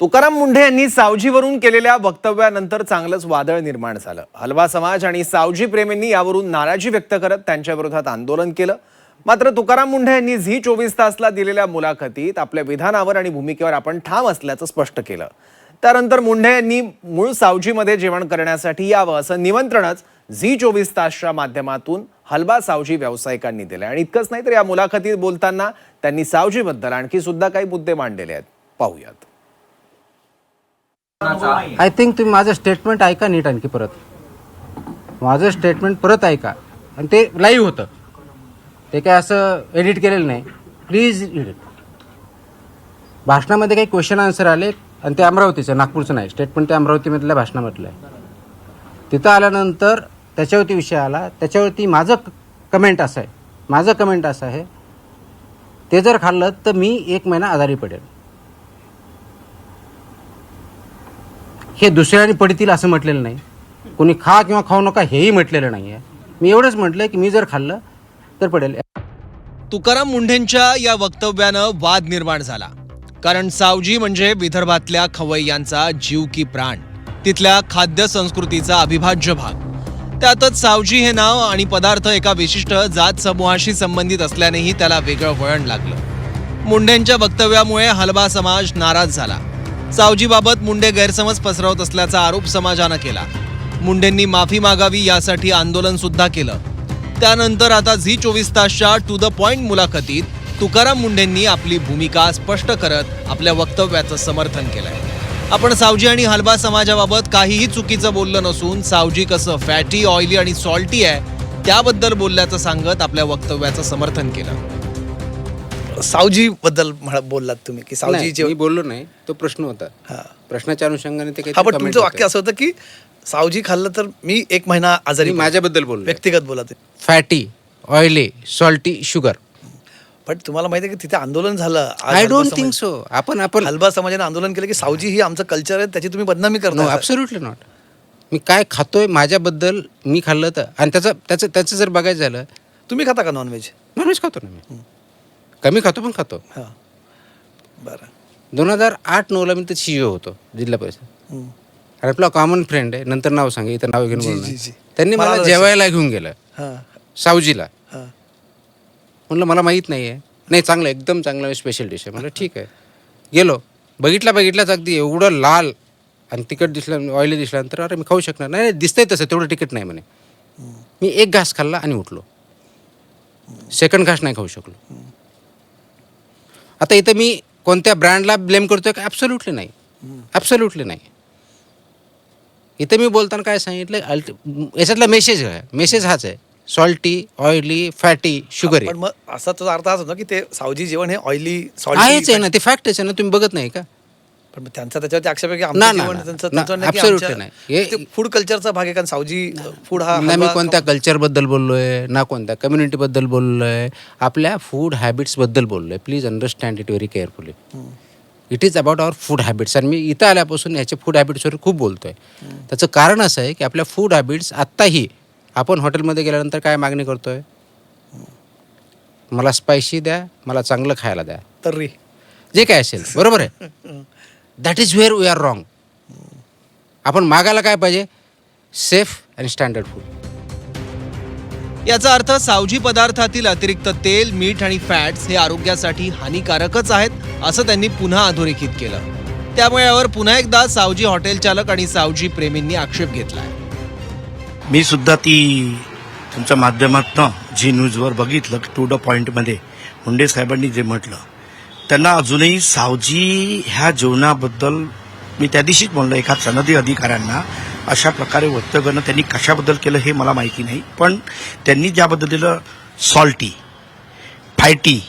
तुकाराम मुंढे यांनी सावजीवरून केलेल्या वक्तव्यानंतर चांगलंच वादळ निर्माण झालं. हलवा समाज आणि सावजी प्रेमींनी यावरून नाराजी व्यक्त करत त्यांच्या विरोधात आंदोलन केलं. मात्र तुकाराम मुंढे यांनी झी 24 तासला दिलेल्या मुलाखतीत आपल्या विधानावर आणि भूमिकेवर आपण ठाम असल्याचं स्पष्ट केलं. त्यानंतर मुंढे यांनी मूळ सावजीमध्ये जेवण करण्यासाठी यावं असं निमंत्रणच झी 24 तासच्या माध्यमातून हलवा सावजी व्यावसायिकांनी दिलं. आणि इतकंच नाही तर या मुलाखतीत बोलताना त्यांनी सावजीबद्दल आणखी सुद्धा काही मुद्दे मांडलेले आहेत. पाहूयात. आय थिंक तुम्ही माझं स्टेटमेंट ऐका नीट, आणखी परत माझं स्टेटमेंट परत ऐका. आणि ते लाईव्ह होतं, ते काय असं एडिट केलेलं नाही. Please edit. भाषणामध्ये काही क्वेश्चन आन्सर आले आणि ते अमरावतीचं, नागपूरचं नाही. स्टेटमेंट ते अमरावतीमधल्या भाषणामधलं आहे. तिथं आल्यानंतर त्याच्यावरती विषय आला. त्याच्यावरती माझं कमेंट असं आहे, ते जर खाल्लं तर मी 1 महिना आजारी पडेल. हे दुसऱ्याने पडतील असं म्हटलेलं नाही. कोणी खा किंवा खाऊ नका हेही म्हटलेलं नाही आहे. मी एवढंच म्हटलं की मी जर खाल्लं तर पडेल. तुकाराम मुंढेंच्या या वक्तव्यानं वाद निर्माण झाला. कारण सावजी म्हणजे विदर्भातल्या खवय्यांचा जीव की प्राण, तिथल्या खाद्य संस्कृतीचा अविभाज्य भाग. त्यातच सावजी हे नाव आणि पदार्थ एका विशिष्ट जात समूहाशी संबंधित असल्यानेही त्याला वेगळं वळण लागलं. मुंढेंच्या वक्तव्यामुळे हलवा समाज नाराज झाला. सावजीबाबत मुंढे गैरसमज पसरवत असल्याचा आरोप समाजानं केला. मुंढेंनी माफी मागावी यासाठी आंदोलन सुद्धा केलं. त्यानंतर आता झी 24 तासच्या टू द पॉइंट मुलाखतीत तुकाराम मुंढेंनी आपली भूमिका स्पष्ट करत आपल्या वक्तव्याचं समर्थन केलंय. आपण सावजी आणि हलवा समाजाबाबत काहीही चुकीचं बोललं नसून सावजी कसं फॅटी, ऑइली आणि सॉल्टी आहे त्याबद्दल बोलल्याचं सांगत आपल्या वक्तव्याचं समर्थन केलं. सावजी बद्दल बोललात तुम्ही की सावजी मी बोललो नाही, तो प्रश्न होता. प्रश्नाच्या अनुषंगाने ते काही पण तुमचं वाक्य असं होतं की सावजी खाल्लं तर मी 1 महिना आजारी. माझ्याबद्दल बोललो, व्यक्तिगत बोलत. Fatty, oily, salty, sugar. पण तुम्हाला माहिती आहे की तिथे आंदोलन झालं. I don't think so. आपण हलवा समाजाने आंदोलन केलं की सावजी ही आमचं कल्चर आहे, त्याची तुम्ही बदनामी करता. Absolutely not. मी काय खातोय माझ्याबद्दल मी खाल्लं तर. आणि त्याचं जर बघायचं झालं, तुम्ही खाता का नॉनव्हेज? नॉनव्हेज खातो ना मी. कमी खातो पण खातो. बरं. 2008-9ला मी तर CEO होतो जिल्हा परिषद. आणि आपला कॉमन फ्रेंड आहे, नंतर नाव सांगा, इथं नाव घेऊन बोलणार. त्यांनी मला जेवायला घेऊन गेलं सावजीला. म्हणलं मला माहीत नाही आहे. नाही, चांगलं, एकदम चांगलं स्पेशल डिश आहे. म्हणलं ठीक आहे. गेलो, बघितल्याच अगदी एवढं लाल आणि तिखट दिसलं, ऑइली दिसल्यानंतर अरे मी खाऊ शकणार नाही. दिसतंय तसं, तेवढं तिखट नाही म्हणे. मी 1 घास खाल्ला आणि उठलो. सेकंड घास नाही खाऊ शकलो. आता इथं मी कोणत्या ब्रँडला ब्लेम करतोय का? ॲब्सोल्युटली नाही. इथं मी बोलताना काय सांगितलं, याच्यातला मेसेज हाच आहे, सॉल्टी, ऑइली, फॅटी, शुगर. पण मग असा तुझा अर्थ हाच होता की ते सावजी जेवण हे ऑइली, आहेच आहे ना, ते फॅक्टच आहे ना. तुम्ही बघत नाही का? पण त्यांचा त्याच्यावरती आक्षेप आहे की आमचं जेवण ॲब्सोल्युटली नाही. फूड कल्चरचा भाग आहे. कारण सावजी फूड हा ना मी कोणत्या कल्चरबद्दल बोललोय ना कोणत्या कम्युनिटीबद्दल बोललोय. आपल्या फूड हॅबिट्सबद्दल बोललोय. Please understand it very carefully. It is about our food habits. आणि मी इथं आल्यापासून याच्या फूड हॅबिट्सवर खूप बोलतोय. त्याचं कारण असं आहे की आपल्या फूड हॅबिट्स आत्ताही आपण हॉटेलमध्ये गेल्यानंतर काय मागणी करतोय, मला स्पायसी द्या, मला चांगलं खायला द्या, तर्री, जे काय असेल. बरोबर आहे. That is where we are wrong. आपण मागायला काय पाहिजे, सेफ आणि स्टँडर्ड फूड. याचा अर्थ सावजी पदार्थातील अतिरिक्त तेल, मीठ आणि फॅट्स हे आरोग्यासाठी हानिकारकच आहेत असं त्यांनी पुन्हा अधोरेखित केलं. त्यामुळे यावर पुन्हा एकदा सावजी हॉटेल चालक आणि सावजी प्रेमींनी आक्षेप घेतलाय. मी सुद्धा ती तुमच्या माध्यमातून झी न्यूजवर बघितलं की टू द पॉइंटमध्ये मुंडे साहेबांनी जे म्हटलं, त्यांना अजूनही सावजी ह्या जेवणाबद्दल, मी त्या दिवशीच म्हणलं एका सनदी अधिकाऱ्यांना अशा प्रकारे वक्तव्य त्यांनी कशाबद्दल केलं हे मला माहिती नाही. पण त्यांनी ज्याबद्दल दिलं, सॉल्टी, फॅटी,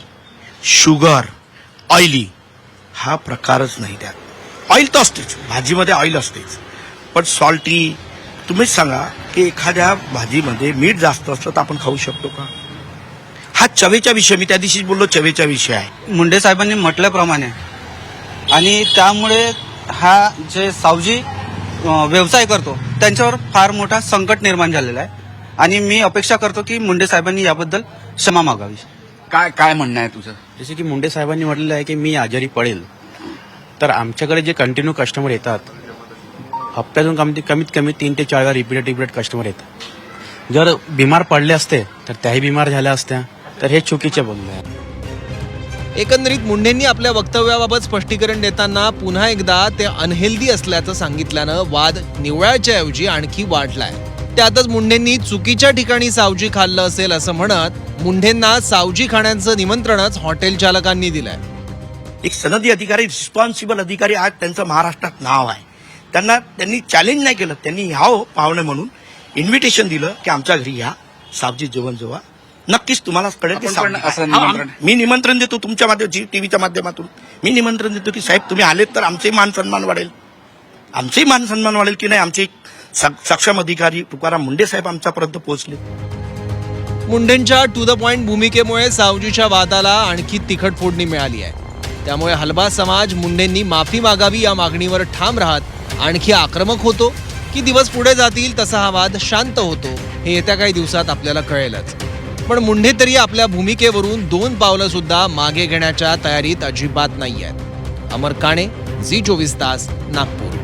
शुगर, ऑइली, हा प्रकारच नाही. त्यात ऑइल तर असतेच, भाजीमध्ये ऑइल असतेच, पण सॉल्टी, तुम्हीच सांगा की एखाद्या भाजीमध्ये मीठ जास्त असलं तर आपण खाऊ शकतो का? हा चवेचा विषय, मी त्या दिवशीच बोललो चवेचा विषय आहे. मुंडे साहेबांनी म्हटल्याप्रमाणे. आणि त्यामुळे हा जे सावजी व्यवसाय करतो त्यांच्यावर फार मोठा संकट निर्माण झालेला आहे. आणि मी अपेक्षा करतो की मुंडे साहेबांनी याबद्दल क्षमा मागावी. काय म्हणणं आहे तुझं? जसे की मुंडे साहेबांनी म्हटलेलं आहे की मी आजारी पडेल, तर आमच्याकडे जे कंटिन्यू कस्टमर येतात हप्त्यातून कमीत कमी 3 ते 4 वेळा रिपीट कस्टमर येतात. जर बिमार पडले असते तर त्याही बिमार झाल्या असत्या, तर हे चुकीचे बोलले आहे. एकंदरीत मुंढेंनी आपल्या वक्तव्याबाबत स्पष्टीकरण देताना पुन्हा एकदा ते अनहेल्दी असल्याचं सांगितल्यानं वाद निवळायच्या ऐवजी आणखी वाढलाय. त्यातच मुंढेंनी चुकीच्या ठिकाणी सावजी खाल्लं असेल असं म्हणत मुंढेंना सावजी खाण्याचं निमंत्रणच हॉटेल चालकांनी दिलंय. एक सनदी अधिकारी, रिस्पॉन्सिबल अधिकारी आज त्यांचं महाराष्ट्रात नाव आहे. त्यांनी चॅलेंज नाही केलं, त्यांनी यावं पाहुणे म्हणून इन्व्हिटेशन दिलं की आमच्या घरी या, सावजी जेवण जेवा, नक्कीच तुम्हाला कळेल की आपण पण असं सावजी. निमंत्रण- मी निमंत्रण देतो तुमच्या टीव्हीच्या माध्यमातून मी निमंत्रण देतो की साहेब तुम्ही आलेत तर आमचंही मान सन्मान वाढेल, आमचंही मान सन्मान वाढेल की नाही. आमचे सक्षम अधिकारी तुकाराम मुंढे साहेब आमच्यापर्यंत पोहोचले. मुंढेंच्या टू द पॉइंट भूमिकेमुळे सावजीच्या वादाला आणखी तिखट फोडणी मिळाली आहे. त्यामुळे हलबा समाज मुंढेंनी माफी मागावी या मागणीवर ठाम राहत आणखी आक्रमक होतो की दिवस पुढे जातील तसा हा वाद शांत होतो हे येत्या काही दिवसात आपल्याला कळेलच. पण मुंढे तरी आपल्या भूमिकेवरून 2 पावलं सुद्धा मागे घेण्याच्या तयारीत अजिबात नाही आहेत. अमर काणे, झी 24 तास, नागपूर.